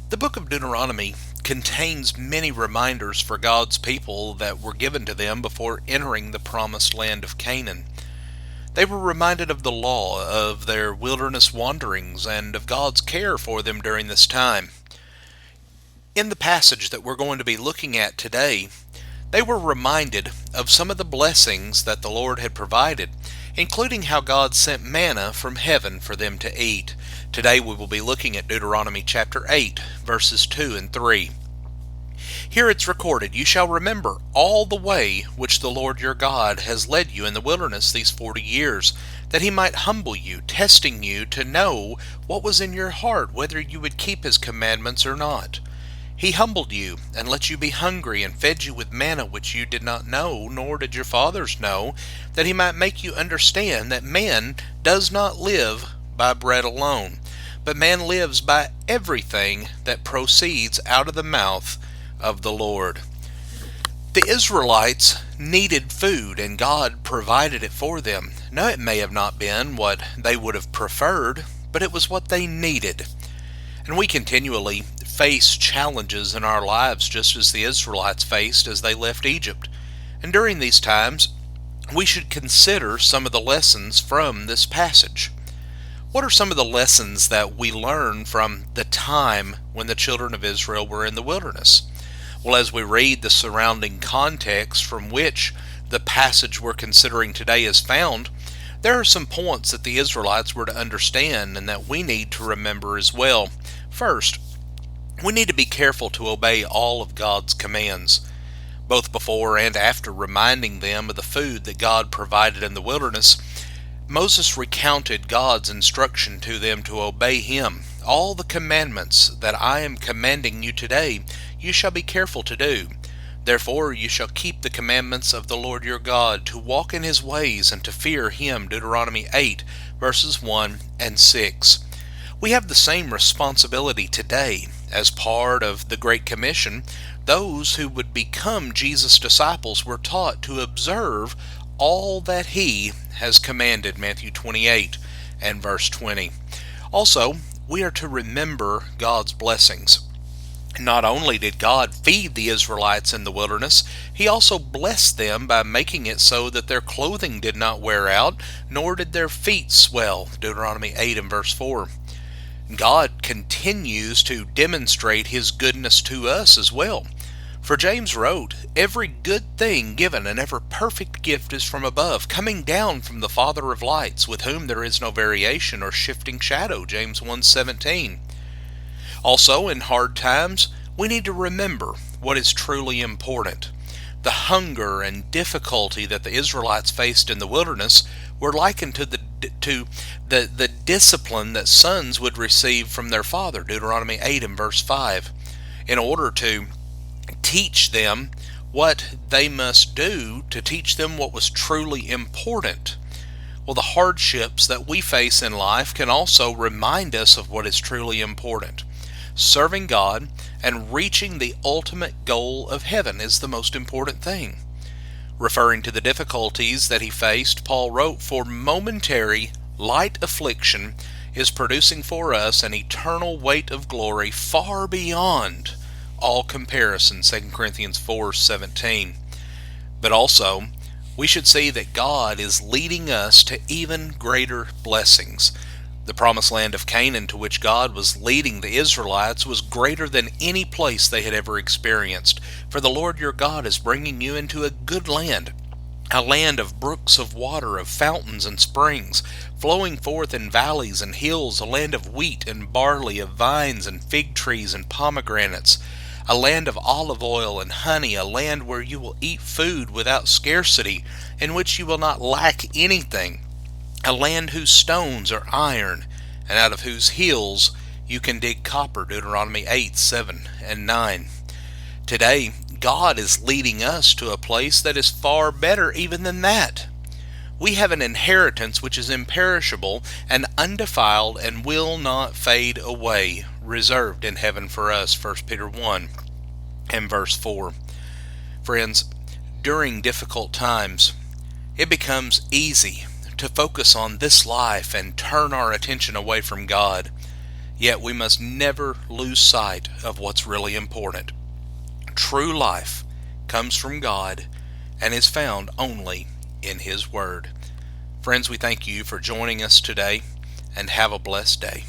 The book of Deuteronomy contains many reminders for God's people that were given to them before entering the promised land of Canaan. They were reminded of the law, of their wilderness wanderings, and of God's care for them during this time. In the passage that we're going to be looking at today, they were reminded of some of the blessings that the Lord had provided, including how God sent manna from heaven for them to eat. Today we will be looking at Deuteronomy chapter 8, verses 2 and 3. Here it's recorded, "You shall remember all the way which the Lord your God has led you in the wilderness these 40 years, that he might humble you, testing you to know what was in your heart, whether you would keep his commandments or not. He humbled you, and let you be hungry, and fed you with manna which you did not know, nor did your fathers know, that he might make you understand that man does not live by bread alone, but man lives by everything that proceeds out of the mouth of the Lord." The Israelites needed food, and God provided it for them. Now, it may have not been what they would have preferred, but it was what they needed. And we continually face challenges in our lives just as the Israelites faced as they left Egypt. And during these times, we should consider some of the lessons from this passage. What are some of the lessons that we learn from the time when the children of Israel were in the wilderness? Well, as we read the surrounding context from which the passage we're considering today is found, there are some points that the Israelites were to understand and that we need to remember as well. First, we need to be careful to obey all of God's commands. Both before and after reminding them of the food that God provided in the wilderness, Moses recounted God's instruction to them to obey him. "All the commandments that I am commanding you today, you shall be careful to do. Therefore you shall keep the commandments of the Lord your God, to walk in his ways and to fear him." Deuteronomy 8, verses 1 and 6. We have the same responsibility today. As part of the Great Commission, those who would become Jesus' disciples were taught to observe all that he has commanded. Matthew 28 and verse 20. Also, we are to remember God's blessings. Not only did God feed the Israelites in the wilderness, he also blessed them by making it so that their clothing did not wear out, nor did their feet swell. Deuteronomy 8 and verse 4. God continues to demonstrate his goodness to us as well. For James wrote, "Every good thing given and every perfect gift is from above, coming down from the Father of lights, with whom there is no variation or shifting shadow." James 1:17. Also, in hard times, we need to remember what is truly important. The hunger and difficulty that the Israelites faced in the wilderness were likened to the discipline that sons would receive from their father. Deuteronomy 8 and verse 5. In order to teach them what they must do, to teach them what was truly important. Well, the hardships that we face in life can also remind us of what is truly important. Serving God and reaching the ultimate goal of heaven is the most important thing. Referring to the difficulties that he faced, Paul wrote, "For momentary light affliction is producing for us an eternal weight of glory far beyond all comparison." 2 Corinthians 4:17. But also, we should see that God is leading us to even greater blessings. The promised land of Canaan to which God was leading the Israelites was greater than any place they had ever experienced. For the Lord your God is bringing you into a good land, a land of brooks of water, of fountains and springs, flowing forth in valleys and hills, a land of wheat and barley, of vines and fig trees and pomegranates, a land of olive oil and honey, a land where you will eat food without scarcity, in which you will not lack anything, a land whose stones are iron, and out of whose hills you can dig copper. Deuteronomy 8, 7, and 9. Today, God is leading us to a place that is far better even than that. We have an inheritance which is imperishable and undefiled and will not fade away, reserved in heaven for us. 1 Peter 1 and verse 4. Friends, during difficult times, it becomes easy to focus on this life and turn our attention away from God. Yet we must never lose sight of what's really important. True life comes from God and is found only in His Word. Friends, we thank you for joining us today, and have a blessed day.